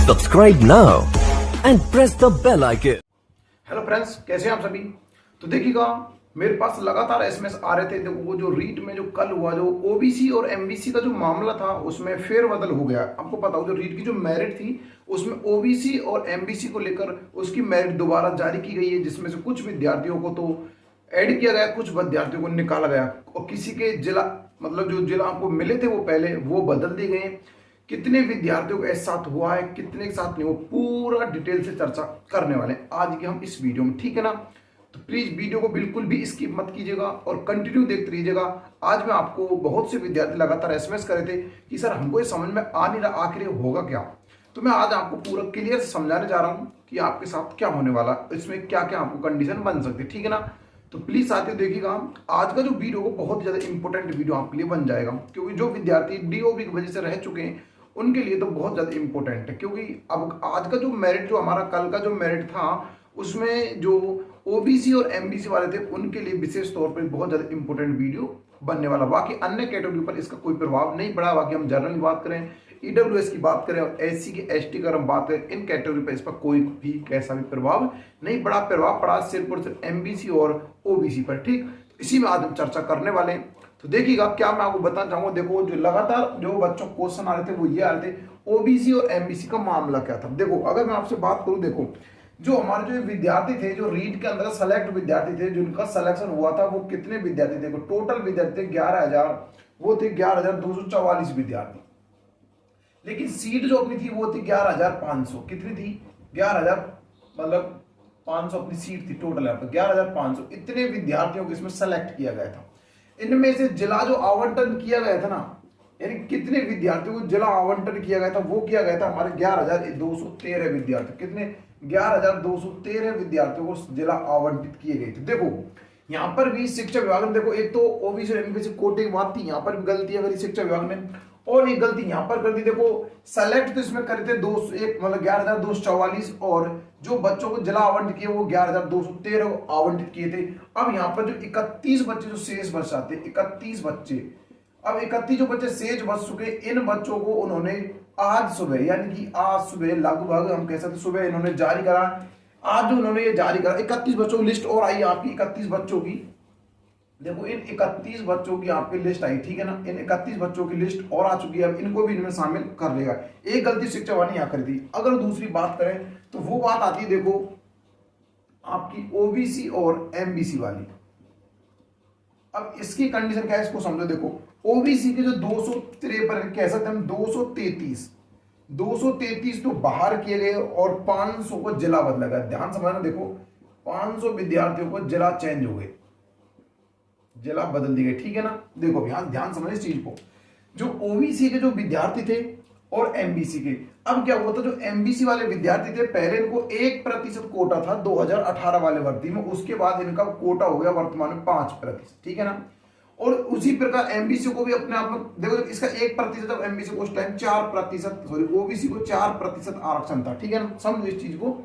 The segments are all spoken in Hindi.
Subscribe now and press the bell icon. Hello friends, कैसे हैं आप सभी। तो देखिएगा, मेरे पास लगातार एसएमएस आ रहे थे। देखो, वो जो रीट में जो कल हुआ, जो ओबीसी और एमबीसी का जो मामला था, उसमें फेरबदल हो गया। आपको पता हो, जो रीट की जो मेरिट थी, उसमें ओबीसी और एमबीसी को लेकर उसकी मेरिट दोबारा जारी की गई है, जिसमें से कुछ विद्यार्थियों को तो ऐड किया गया, कुछ विद्यार्थियों को निकाला गया, और किसी के जिला, मतलब जो जिला आपको मिले थे वो पहले, वो बदल दिए गए। कितने विद्यार्थियों को ऐसा साथ हुआ है, कितने के साथ नहीं, वो पूरा डिटेल से चर्चा करने वाले हैं आज की हम इस वीडियो में, ठीक है ना। तो प्लीज वीडियो को बिल्कुल भी स्किप मत कीजिएगा और कंटिन्यू देखते रहिएगा। आज मैं आपको, बहुत से विद्यार्थी लगातार एसएमएस कर रहे थे कि सर हमको ये समझ में आ नहीं रहा, आखिर होगा क्या। तो मैं आज आपको पूरा क्लियर समझाने जा रहा हूँ कि आपके साथ क्या होने वाला, इसमें क्या क्या आपको कंडीशन बन सकती है, ठीक है ना। तो प्लीज साथियों देखिएगा, आज का जो वीडियो को बहुत ज्यादा इंपॉर्टेंट वीडियो आपके लिए बन जाएगा, क्योंकि जो विद्यार्थी डीओबी की वजह से रह चुके हैं उनके लिए तो बहुत ज्यादा इंपॉर्टेंट है। क्योंकि अब आज का जो मेरिट, जो हमारा कल का जो मेरिट था, उसमें जो ओबीसी और एमबीसी वाले थे उनके लिए विशेष तौर पर बहुत ज्यादा इंपॉर्टेंट वीडियो बनने वाला। बाकी अन्य कैटेगरी पर इसका कोई प्रभाव नहीं पड़ा। बाकी हम जनरली बात करें, ईडब्ल्यूएस की बात करें और एससी की एसटी का हम बात करें, इन कैटेगरी पर इस पर कोई भी कैसा भी प्रभाव नहीं पड़ा। प्रभाव पड़ा सिर्फ और सिर्फ एमबीसी और ओबीसी पर, ठीक। इसी में आज हम चर्चा करने वाले हैं। तो देखिएगा, क्या मैं आपको बताना चाहूंगा। देखो, जो लगातार जो बच्चों को क्वेश्चन आ रहे थे वो ये आ रहे थे, ओबीसी और एमबीसी का मामला क्या था। देखो, अगर मैं आपसे बात करूं, देखो जो हमारे जो विद्यार्थी थे, जो रीट के अंदर सेलेक्ट विद्यार्थी थे, जिनका सिलेक्शन हुआ था, वो कितने विद्यार्थी थे। टोटल विद्यार्थी 11,000, वो थे 11,244 विद्यार्थी। लेकिन सीट जो अपनी थी वो थी 11,500। कितनी थी? 11,000, मतलब 500 अपनी सीट थी टोटल। यहाँ पर 11,500 इतने विद्यार्थियों को इसमें सेलेक्ट किया गया था। इनमें से जिला जो आवंटन किया गया था ना, यानी कितने विद्यार्थियों को जिला आवंटन किया गया था, वो किया गया था हमारे 11,213 विद्यार्थी। कितने? 11,213 विद्यार्थियों को जिला आवंटित किए गए थे। देखो, यहाँ पर भी शिक्षा विभाग ने, देखो एक तो ओबीसी और एमबीसी कोटे की बात थी, यहाँ पर भी गलती करी शिक्षा विभाग ने, और ये गलती यहाँ पर कर दी। देखो, सेलेक्ट तो इसमें करे थे 201, मतलब 11,244, और जो बच्चों को जिला आवंटित किए वो 11,213 आवंटित किए थे। अब यहाँ पर जो 31 बच्चे जो शेष बच जाते, 31 बच्चे, अब 31 जो बच्चे शेष बच चुके, इन बच्चों को उन्होंने आज सुबह, यानी कि आज सुबह लगभग हम कह सकते सुबह इन्होंने जारी करा। आज जो उन्होंने ये जारी करा, 31 बच्चों की लिस्ट और आई आपकी, 31 बच्चों की। देखो, इन 31 बच्चों की आपकी लिस्ट आई, ठीक है ना। इन 31 बच्चों की लिस्ट और आ चुकी है, अब इनको भी इनमें शामिल कर लेगा। एक गलती शिक्षा विभाग ने यहाँ कर दी। अगर दूसरी बात करें तो वो बात आती है, देखो आपकी ओबीसी और एमबीसी वाली। अब इसकी कंडीशन क्या है, इसको समझो। देखो, ओबीसी के जो 253 कह सकते हैं, 233 तो बाहर किए गए और 500 को जिला बदला गया। ध्यान समझना, देखो 500 विद्यार्थियों को जिला चेंज हो गए, जिला बदल दी गई, ठीक है ना। देखो ध्यान समझ इस चीज को। जो ओबीसी के जो विद्यार्थी थे और एमबीसी के, अब क्या हुआ था, जो एमबीसी वाले विद्यार्थी थे, पहले इनको 1% कोटा था 2018 वाले भर्ती में, उसके बाद इनका कोटा हो गया वर्तमान में 5%, ठीक है ना। और उसी प्रकार एमबीसी को भी अपने आप में देखो, इसका 1%, अब एमबीसी को उस टाइम 4%, सॉरी ओबीसी को 4% आरक्षण था, ठीक है ना। समझो इस चीज को,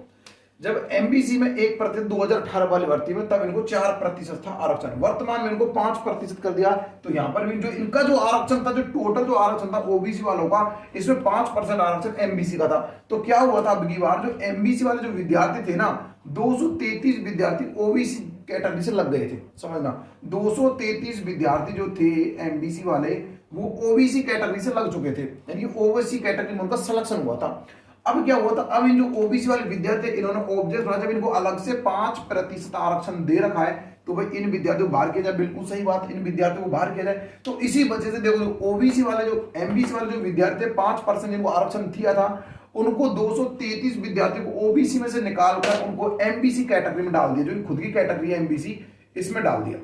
जब एमबीसी में 1% 2018 वाली भर्ती में, तब इनको 4% था आरक्षण। वर्तमान में इनको 5% कर दिया। तो यहाँ पर भी जो इनका जो आरक्षण था, जो टोटल जो आरक्षण था ओबीसी वालों का, इसमें 5% आरक्षण एमबीसी का था। तो क्या हुआ था, अब की बार जो एमबीसी वाले जो विद्यार्थी थे ना, 233 विद्यार्थी ओबीसी कैटेगरी से लग गए थे। समझना, 233 विद्यार्थी जो थे एमबीसी वाले, वो ओबीसी कैटेगरी से लग चुके थे, यानी ओबीसी कैटेगरी में उनका सिलेक्शन हुआ था। अब क्या हुआ था, अब इन जो ओबीसी वाले विद्यार्थी, इन्होंने ऑब्जेक्ट बनाया, जब इनको अलग से 5% आरक्षण दे रखा है, तो भाई इन विद्यार्थियों को बाहर किया जाए। बिल्कुल सही बात, इन विद्यार्थियों को बाहर किया जाए। तो इसी वजह से देखो, ओबीसी वाले जो एमबीसी वाले जो विद्यार्थी 5% जिनको आरक्षण दिया था, उनको 233 विद्यार्थियों को ओबीसी में से निकालकर उनको एमबीसी कैटेगरी में डाल दिया, जो खुद की कैटेगरी है एमबीसी, इसमें डाल दिया।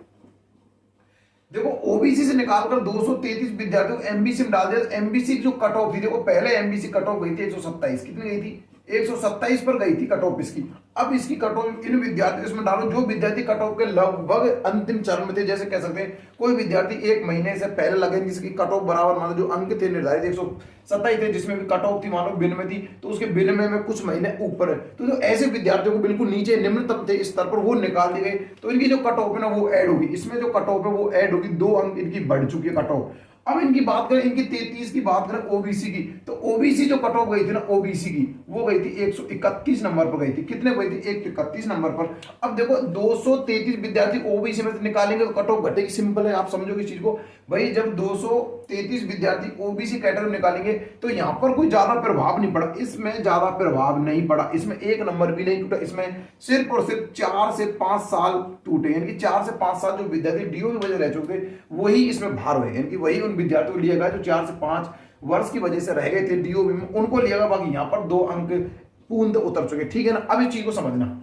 देखो, ओबीसी से निकालकर 233 विद्यार्थियों को एमबीसी में डाल दिया। एमबीसी की जो कट ऑफ थी, देखो पहले एमबीसी कट ऑफ गई थी 127, कितनी गई थी? 127 पर गई थी कट ऑफ इसकी। अब इसकी कट ऑफ इन विद्यार्थियों इसमें डालो जो विद्यार्थी कट ऑफ के लगभग अंतिम चरण में थे। जैसे कह सकते हैं कोई विद्यार्थी 1 महीने से पहले लगे, जिसकी कट ऑफ बराबर, मान लो जो अंक थे निर्धारित 127 थे, जिसमें भी कट ऑफ थी मान लो 92 थी, तो उसके 92 में कुछ महीने ऊपर है, तो जो ऐसे विद्यार्थियों को बिल्कुल नीचे निम्नतम थे स्तर पर, वो निकाल दिए गए। तो इनकी जो कट ऑफ है ना वो ऐड होगी, इसमें जो कट ऑफ है वो ऐड होगी, 2 अंक इनकी बढ़ चुकी है कट ऑफ। अब इनकी बात करें, इनकी 33 की बात करें ओबीसी की, तो ओबीसी जो कट ऑफ गई थी ना ओबीसी की, वो गई थी 131 नंबर पर गई थी। कितने गई थी? 131 नंबर पर। अब देखो 233 विद्यार्थी ओबीसी में से निकालेंगे तो कट ऑफ घटेगी। सिंपल है, आप समझोगे इस चीज को भाई। जब 233 विद्यार्थी ओबीसी कैटेगरी में निकालेंगे तो यहाँ पर कोई ज्यादा प्रभाव नहीं पड़ा, इसमें ज्यादा प्रभाव नहीं पड़ा, इसमें एक नंबर भी नहीं टूटा, इसमें सिर्फ और सिर्फ 4 से 5 साल टूटे, यानी कि 4 से 5 साल जो विद्यार्थी डीओ की वजह रह चुके थे वही इसमें भार हुए, यानी कि वही उन विद्यार्थियों को लिया गया जो 4 से 5 वर्ष की वजह से रह गए थे डीओबी में, उनको लिया गया। बाकी यहाँ पर 2 अंक पूर्ण उतर चुके, ठीक है ना। अब इस चीज को समझना,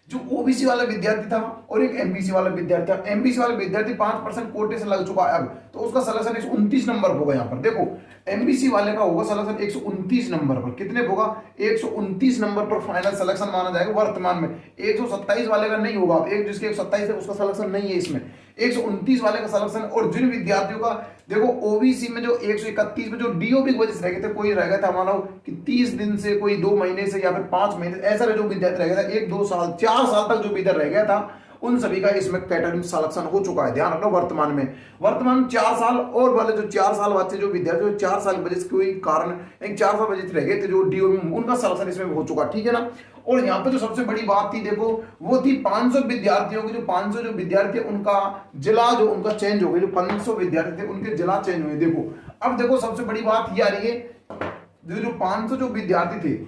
जो ओबीसी वाला विद्यार्थी था और एक एमबीसी वाला विद्यार्थी था, एमबीसी वाला विद्यार्थी 5% कोटे से लग चुका है अब, तो उसका सिलेक्शन 129 नंबर होगा। यहाँ पर देखो एमबीसी वाले का होगा सिलेक्शन 129 नंबर पर। कितने होगा? 129 नंबर पर फाइनल सिलेक्शन माना जाएगा वर्तमान में। 127 वाले का नहीं होगा, एक जिसके 127 है उसका सिलेक्शन नहीं है इसमें, 129 वाले का सिलेक्शन। और जिन विद्यार्थियों का देखो ओबीसी में जो 131 में जो डीओबी की वजह से रह गए थे, कोई रह गया था मानो कि 30 दिन से, कोई 2 महीने से या फिर 5 महीने, ऐसा जो विद्यार्थी रह गया था 1-2 साल 4 साल तक जो विद्यार्थी रह गया था, उन सभी का इसमें कैटेगरी में सिलेक्शन हो चुका है। ध्यान रखना वर्तमान में 4 साल और वाले जो 4 साल बच्चे जो विद्यार्थी 4 साल की वजह से कोई कारण 4 साल वजह से रह गए थे जो डीओबी में, उनका सिलेक्शन इसमें हो चुका, ठीक है ना। और यहाँ पे जो सबसे बड़ी बात थी देखो वो थी 500 विद्यार्थियों की, जो 500 जो विद्यार्थी उनका जिला जो उनका चेंज हो गया, जो 500 विद्यार्थी थे उनके जिला चेंज हुए। देखो अब देखो सबसे बड़ी बात ये आ रही है, जो 500 जो विद्यार्थी थे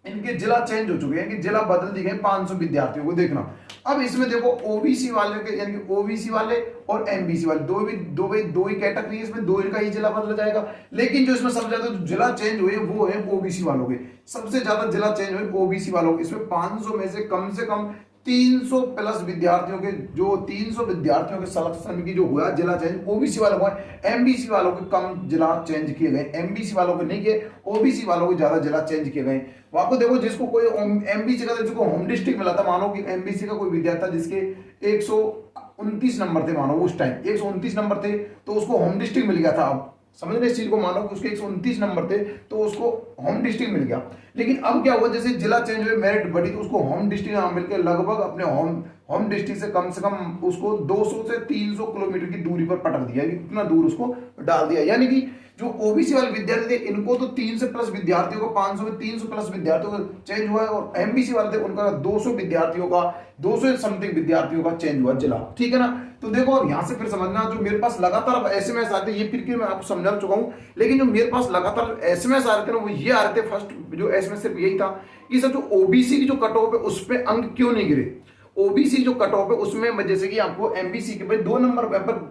इनके जिला चेंज हो चुके हैं, कि जिला बदल दी गए 500 विद्यार्थियों को। देखना अब इसमें देखो ओबीसी वाले के, यानी कि ओबीसी वाले और एमबीसी वाले दो ही कैटेगरी है, इसमें 2 का ही जिला बदला जाएगा। लेकिन जो इसमें सबसे ज्यादा जिला चेंज हुए वो है ओबीसी वालों के, सबसे ज्यादा जिला चेंज हुए ओबीसी वालों के। इसमें 500 में से कम 300 प्लस विद्यार्थियों के, जो 300 विद्यार्थियों के सिलेक्शन की जो हुआ जिला चेंज ओबीसी वालों को, एमबीसी वालों के कम जिला चेंज किए गए, एमबीसी वालों के नहीं किए, ओबीसी वालों के ज्यादा जिला चेंज किए गए। वहां को देखो जिसको कोई एमबीसी का जिसको होम डिस्ट्रिक्ट मिला था, मानो कि एमबीसी का कोई विद्यार्थी था जिसके 129 नंबर थे, मानो उस टाइम 129 नंबर थे तो उसको होम डिस्ट्रिक्ट मिल गया था। अब समझ रहे इस चीज को, मानो कि उसके 129 नंबर थे तो उसको होम डिस्ट्रिक्ट मिल गया। लेकिन अब क्या हुआ, जैसे जिला चेंज हुए मेरिट बढ़ी तो उसको होम डिस्ट्रिक्ट मिलकर लगभग अपने होम डिस्ट्रिक्ट से कम उसको 200 से 300 किलोमीटर की दूरी पर पटक दिया, इतना दूर उसको डाल दिया। यानी कि जो ओबीसी वाले विद्यार्थी थे इनको तो 300 प्लस विद्यार्थियों को, 500 में 300 प्लस विद्यार्थियों का चेंज हुआ है, और एमबीसी वाले थे उनका 200 विद्यार्थियों का, 200 समथिंग विद्यार्थियों का चेंज हुआ जिला, ठीक है ना। तो देखो अब यहां से फिर समझना, जो मेरे पास लगातार एसएमएस आते ये फिर मैं आपको समझा चुका हूं, लेकिन जो मेरे पास लगातार एसएमएस आ रहे थे ना वो ये आ रहे थे, फर्स्ट जो एसएमएस सिर्फ यही था कि सर जो ओबीसी की जो कट ऑफ है उस पर अंक क्यों नहीं गिरे। ओबीसी जो कट ऑफ है उसमें जैसे कि आपको एमबीसी के भाई 2 नंबर पेपर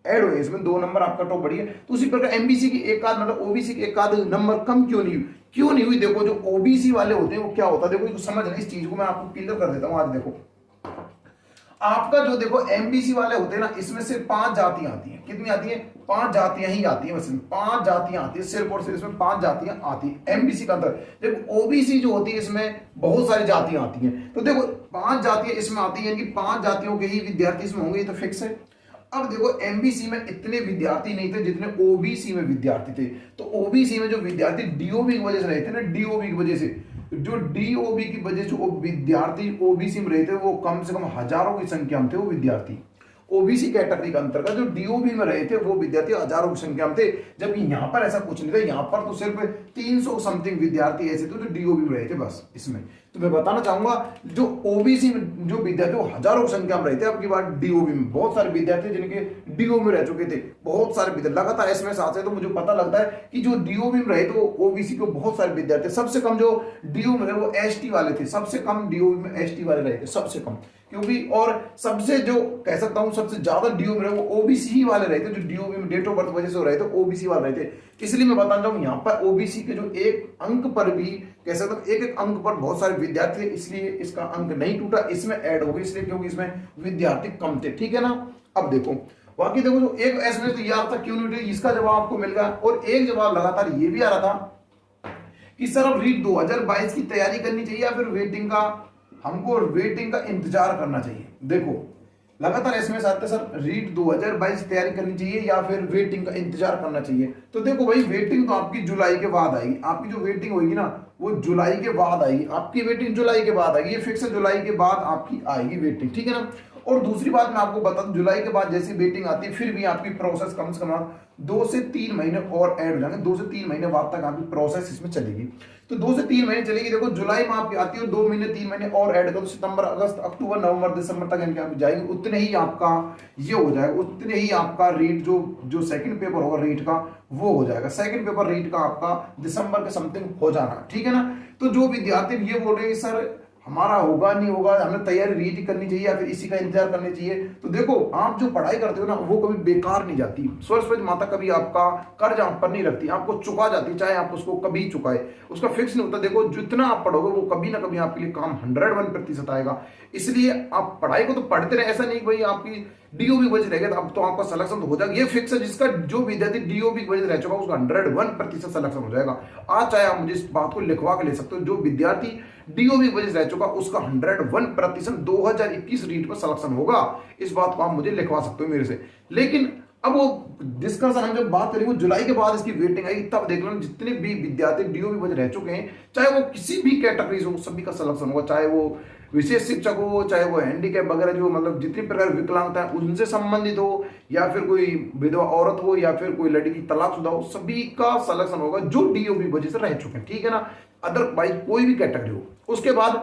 ऐड हुए, इसमें 2 नंबर आपका टॉप बढ़ी है, तो उसी प्रकार एमबीसी की एक आध मतलब ओबीसी की एक आध नंबर कम क्यों नहीं हुई। देखो जो ओबीसी वाले होते हैं वो क्या होता है, देखो समझना इस चीज को, मैं आपको क्लियर कर देता हूं। आज देखो आपका जो देखो एमबीसी वाले होते हैं ना, इसमें सिर्फ 5 जातियां आती हैं। कितनी आती हैं? 5 जातियां ही आती हैं, बस 5 जातियां आती है सिर्फ और सिर्फ, इसमें 5 जातियां आती है एमबीसी का अंदर। देखो ओबीसी जो होती है इसमें बहुत सारी जातियां आती हैं, तो देखो 5 जातियां इसमें आती हैं, यानी कि 5 जातियों के ही विद्यार्थी इसमें होंगे, ये तो फिक्स है। अब देखो एमबीसी में इतने विद्यार्थी नहीं थे जितने ओबीसी में विद्यार्थी थे, तो ओबीसी में जो विद्यार्थी डीओबी की वजह से रहे थे ना, डीओबी की वजह से, जो डीओबी की वजह से वो विद्यार्थी ओबीसी में रहे थे वो कम से कम हजारों की संख्या में थे। वो विद्यार्थी ओबीसी कैटेगरी के अंतर्गत जो डीओबी में रहे थे वो विद्यार्थी हजारों की संख्या में थे, जबकि यहाँ पर ऐसा कुछ नहीं था। यहाँ पर तो सिर्फ 300 समथिंग विद्यार्थी ऐसे थे जो डीओबी में रहे थे बस। इसमें तो मैं बताना चाहूंगा जो ओबीसी में जो विद्यार्थी वो हजारों की संख्या में रहे थे, अब की बात डीओबी में बहुत सारे विद्यार्थी जिनके डीओबी में रह चुके थे, बहुत सारे विद्यार्थी लगातार एसएमएस आते हैं, तो मुझे पता लगता है कि जो डीओबी में रहे तो ओबीसी के बहुत सारे विद्यार्थी, सबसे कम जो डीओ में रहे वो एसटी वाले थे, सबसे कम डीओबी में एसटी वाले रहे थे सबसे कम, क्योंकि और सबसे जो कह सकता हूं सबसे ज्यादा डीओ में रहे वो ओबीसी ही वाले रहे थे, जो डीओबी में डेट ऑफ बर्थ वजह से रहे थे ओबीसी वाले रहे थे। इसलिए मैं बताना चाहूँ यहाँ पर ओबीसी के जो एक अंक पर भी कह सकता हूँ एक अंक पर बहुत सारे विद्यार्थी, इसलिए इसका अंक नहीं टूटा, इसमें ऐड हो गई इसलिए क्योंकि इसमें विद्यार्थी कम थे, ठीक है ना। अब देखो बाकी देखो जो एक एसएमएस तो याद था क्यों नहीं, इसका जवाब आपको मिल गया, और एक जवाब लगातार ये भी आ रहा था कि सर अब रीट 2022 की तैयारी करनी चाहिए या फिर वेटिंग का, हमको वेटिंग का इंतजार करना चाहिए। देखो लगातार एसएमएस आते सर रीट 2022 तैयारी करनी चाहिए या फिर वेटिंग का इंतजार करना चाहिए। तो देखो भाई वेटिंग तो आपकी जुलाई के बाद आएगी, आपकी जो वेटिंग होगी ना वो जुलाई के बाद आएगी, आपकी वेटिंग जुलाई के बाद आएगी, ये फिक्स है जुलाई के बाद आपकी आएगी वेटिंग, ठीक है ना। और दूसरी बात मैं आपको बता दूं, जुलाई के बाद जैसी वेटिंग आती है फिर भी आपकी प्रोसेस कम से कम 2 से 3 महीने और ऐड हो जाएंगे। 2 से 3 महीने बाद तक आपकी प्रोसेस इसमें चलेगी। तो 2 से 3 महीने चलेगी। देखो जुलाई में आपकी आती है 2 महीने 3 महीने और ऐड करो, सितंबर अगस्त अक्टूबर नवंबर दिसंबर तक इनके आप जाएगी, उतने ही आपका ये हो जाएगा, उतने ही आपका रीट जो सेकंड पेपर होगा रीट का वो हो जाएगा। सेकंड पेपर रीट का आपका दिसंबर के समथिंग हो जाना, ठीक है ना। तो जो विद्यार्थी ये बोल रहे हैं सर हमारा होगा नहीं होगा, हमें तैयारी रीड करनी चाहिए या फिर इसी का इंतजार करनी चाहिए, तो देखो आप जो पढ़ाई करते हो ना वो कभी बेकार नहीं जाती। सरस्वती माता कभी आपका कर्ज आप पर नहीं रखती, आपको चुका जाती, चाहे आप उसको कभी चुकाए, उसका फिक्स नहीं होता। देखो जितना आप पढ़ोगे वो कभी ना कभी आपके लिए काम 101% आएगा। इसलिए आप पढ़ाई को तो पढ़ते रहे, ऐसा नहीं भाई आपकी डीओबी बच रहेगा तो अब तो आपका सिलेक्शन तो हो जाएगा, ये फिक्स है। जिसका जो विद्यार्थी डीओबी बच रह चुका उसका 101% सिलेक्शन हो जाएगा। आज चाहे आप मुझे इस बात को लिखवा के ले सकते हो, जो विद्यार्थी डीओबी वजह रह चुका उसका 101% 2021 रीट में सिलेक्शन होगा, इस बात को आप मुझे लिखवा सकते हो मेरे से। लेकिन अब वो डिस्कशन हम जब बात करेंगे जुलाई के बाद इसकी वेटिंग आएगी तब देख लो जितने भी विद्यार्थी डीओबी वजह रह चुके हैं, चाहे वो किसी भी कैटेगरी हो सभी का सिलेक्शन होगा, चाहे वो विशेष शिक्षक हो, चाहे वो हैंडीकैप वगैरह जो मतलब जितनी प्रकार विकलांगता है उनसे संबंधित हो, या फिर कोई विधवा औरत हो, या फिर कोई लड़की तलाकशुदा हो, सभी का सिलेक्शन होगा जो डीओबी वजह से रह चुके हैं, ठीक है ना। अदरवाइज कोई भी कैटेगरी हो। उसके बाद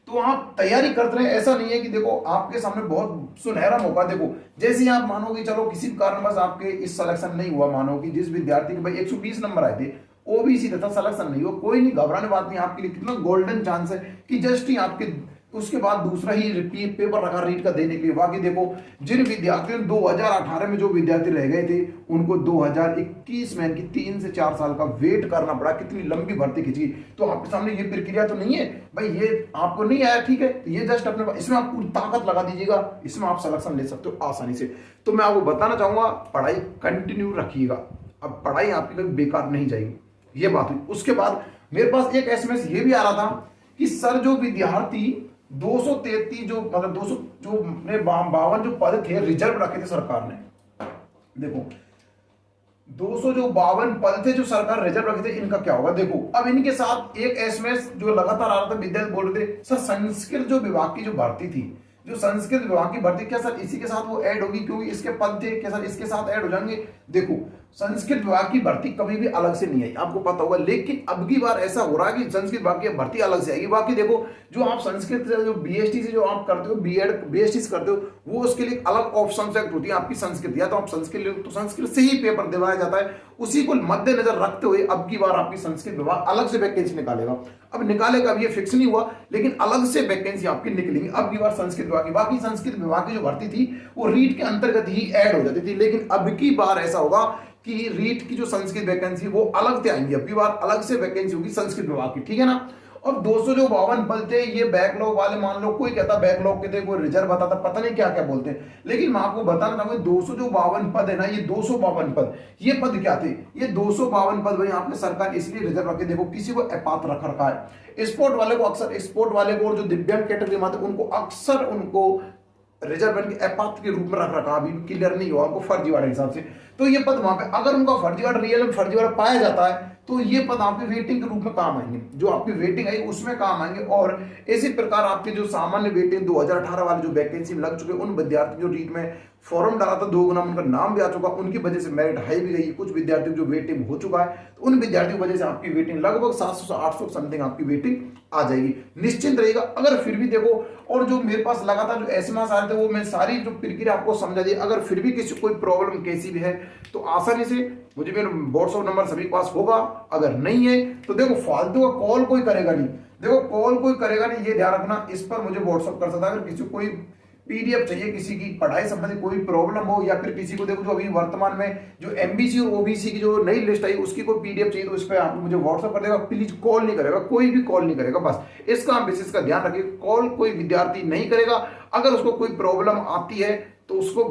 तो आप तैयारी करते रहे, ऐसा नहीं है कि देखो आपके सामने बहुत सुनहरा मौका, देखो जैसे ही आप मानो कि चलो किसी कारणवश आपके इस सिलेक्शन नहीं हुआ, मानो कि जिस विद्यार्थी के भाई 120 नंबर आए थे ओबीसी तथा सिलेक्शन नहीं हो, कोई नहीं, घबराने बात नहीं, आपके लिए कितना गोल्डन चांस है कि जस्ट ही आपके उसके बाद दूसरा ही रिपीट पेपर रखा रीट का देने के लिए। बाकी देखो जिन विद्यार्थियों 2018 में जो विद्यार्थी रह गए थे उनको 2021 में इनकी 3 से 4 साल का वेट करना पड़ा, कितनी लंबी भर्ती खिंची। तो आपके सामने ये प्रक्रिया तो नहीं है भाई, ये आपको नहीं आया ठीक है, तो ये जस्ट अपने इसमें आप पूरी ताकत लगा दीजिएगा, इसमें आप सिलेक्शन ले सकते हो आसानी से। तो मैं आपको बताना चाहूंगा पढ़ाई कंटिन्यू रखिएगा, अब पढ़ाई आपकी कभी बेकार नहीं जाएगी, ये बात हुई। उसके बाद मेरे पास एक एसएमएस ये भी आ रहा था कि सर जो विद्यार्थी 233 जो मतलब 200 जो 52 जो पद थे रिजर्व रखे थे सरकार ने, देखो 200 जो 52 पद थे जो सरकार रिजर्व रखे थे, इनका क्या होगा। देखो अब इनके साथ एक एसएमएस जो लगातार आ रहा था, विद्यार्थी बोल रहे थे सर संस्कृत जो विभाग की जो भर्ती थी, जो संस्कृत विभाग की भर्ती, क्या सर इसी के साथ वो ऐड होगी क्योंकि इसके पद थे, क्या सर इसके साथ ऐड हो जाएंगे। देखो संस्कृत विभाग की भर्ती कभी भी अलग से नहीं आई, आपको पता होगा, लेकिन अब की बार ऐसा हो रहा है कि संस्कृत विभाग की भर्ती अलग से आएगी। बाकी देखो जो आप संस्कृत से जो बीएसटी से जो आप करते हो, बीएड बीएसटी से करते हो, वो उसके लिए अलग ऑप्शन सेट होती है आपकी संस्कृत, या तो आप संस्कृत ले तो संस्कृत से ही पेपर दिलवाया जाता है, उसी को मद्देनजर रखते हुए अब की बार आपकी संस्कृत विभाग अलग से वैकेंसी निकालेगा। अब निकालेगा, अब ये फिक्स नहीं हुआ, लेकिन अलग से वैकेंसी आपकी निकलेंगी अब की बार संस्कृत विभाग की। बाकी संस्कृत विभाग की जो भर्ती थी वो रीट के अंतर्गत ही ऐड हो जाती थी, लेकिन अब की बार ऐसा होगा कि रीट की जो संस्कृत वैकेंसी वो अलग से आएंगी, अब की बार अलग से वैकेंसी होगी संस्कृत विभाग की, ठीक है ना। और 200 जो 52 पद थे ये बैकलॉग वाले, मान लो कोई कहता बैकलॉग के थे, कोई रिजर्व बताता, पता नहीं क्या क्या बोलते हैं, लेकिन मैं आपको बताना चाहूंगा 200 जो 52 पद है ना, ये 252 पद, ये पद क्या थे, ये 252 पद भाई आपने सरकार इसलिए रिजर्व रखे। देखो किसी को अपात्र रख रखा है, स्पोर्ट वाले को अक्सर, स्पोर्ट वाले को और जो दिव्यांग कैटेगरी में आते उनको अक्सर उनको रिजर्वेंट के अपात्र के रूप में रख रखा, अभी क्लियर नहीं हुआ उनको फर्जीवाड़ा हिसाब से। तो ये पद वहां पे अगर उनका फर्जीवाड़ा रियल में फर्जीवाड़ा पाया जाता है तो ये पद आपके वेटिंग के रूप में काम आएंगे, जो आपकी वेटिंग आई उसमें काम आएंगे। और इसी प्रकार आपके जो सामान्य वेटिंग 2018 वाले जो वैकेंसी में लग चुके उन विद्यार्थी जो रीट में फॉर्म डाला था 2 गुना उनका नाम भी आ चुका, उनकी वजह से मेरिट हाई भी गई। कुछ विद्यार्थियों जो वेटिंग हो चुका है तो उन विद्यार्थियों की वजह से आपकी वेटिंग लगभग 700 से 800 समथिंग आपकी वेटिंग आ जाएगी, निश्चिंत रहेगा। अगर फिर भी देखो, और जो मेरे पास लगातार जो एसएमएस आ रहे थे वो मैं सारी जो प्रक्रिया आपको समझा दी, अगर फिर भी किसी कोई प्रॉब्लम कैसी भी है तो आसानी से मुझे मेरा व्हाट्सएप नंबर सभी के पास होगा, अगर नहीं है तो देखो फालतू का कॉल कोई करेगा नहीं, देखो कॉल कोई करेगा नहीं, ये ध्यान रखना। इस पर मुझे व्हाट्सएप कर सकता है अगर किसी को कोई पीडीएफ चाहिए, किसी की पढ़ाई संबंधी कोई प्रॉब्लम हो, या फिर किसी को देखो जो अभी वर्तमान में जो एमबीसी और ओबीसी की जो नई लिस्ट आई उसकी कोई पीडीएफ चाहिए तो इस पर आप मुझे व्हाट्सएप कर देगा। प्लीज कॉल नहीं करेगा, कोई भी कॉल नहीं करेगा, बस इसका हम विशेष का ध्यान रखिए, कॉल कोई विद्यार्थी नहीं करेगा। अगर उसको कोई प्रॉब्लम आती है तो उसको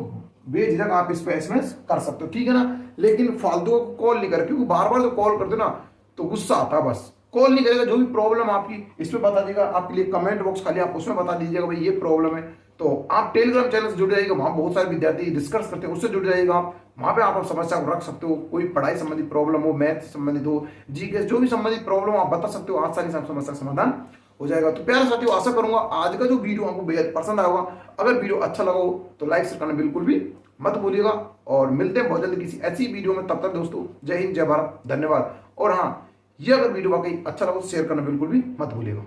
बेझिझक आप इस पे एसएमएस कर सकते हो, ठीक है ना। लेकिन फालतू को कॉल नहीं कर, क्योंकि बार बार जो कॉल करते हो ना तो गुस्सा आता है, बस कॉल नहीं करेगा। जो भी प्रॉब्लम आपकी इसमें बता देगा, आपके लिए कमेंट बॉक्स खाली आप उसमें बता दीजिएगा भाई ये प्रॉब्लम है, तो आप टेलीग्राम चैनल से जुड़ जाइएगा, वहां बहुत सारे विद्यार्थी डिस्कस करते हैं, उससे जुड़ जाइएगा आप, वहां पे आप समस्या को रख सकते हो। कोई पढ़ाई संबंधी प्रॉब्लम हो, मैथ से संबंधित हो, जीके जो भी संबंधित प्रॉब्लम आप बता सकते हो, आसानी से आप समस्या का समाधान हो जाएगा। तो प्यारे साथियों, आशा करूंगा आज का जो वीडियो आपको बेहद पसंद आया होगा। अगर वीडियो अच्छा लगा हो तो लाइक शेयर करना बिल्कुल भी मत भूलिएगा, और मिलते हैं बहुत जल्द किसी ऐसी वीडियो में। तब तक दोस्तों, जय हिंद, जय भारत, धन्यवाद। और हाँ, ये अगर वीडियो वाकई अच्छा लगा तो शेयर करना बिल्कुल भी मत भूलिएगा।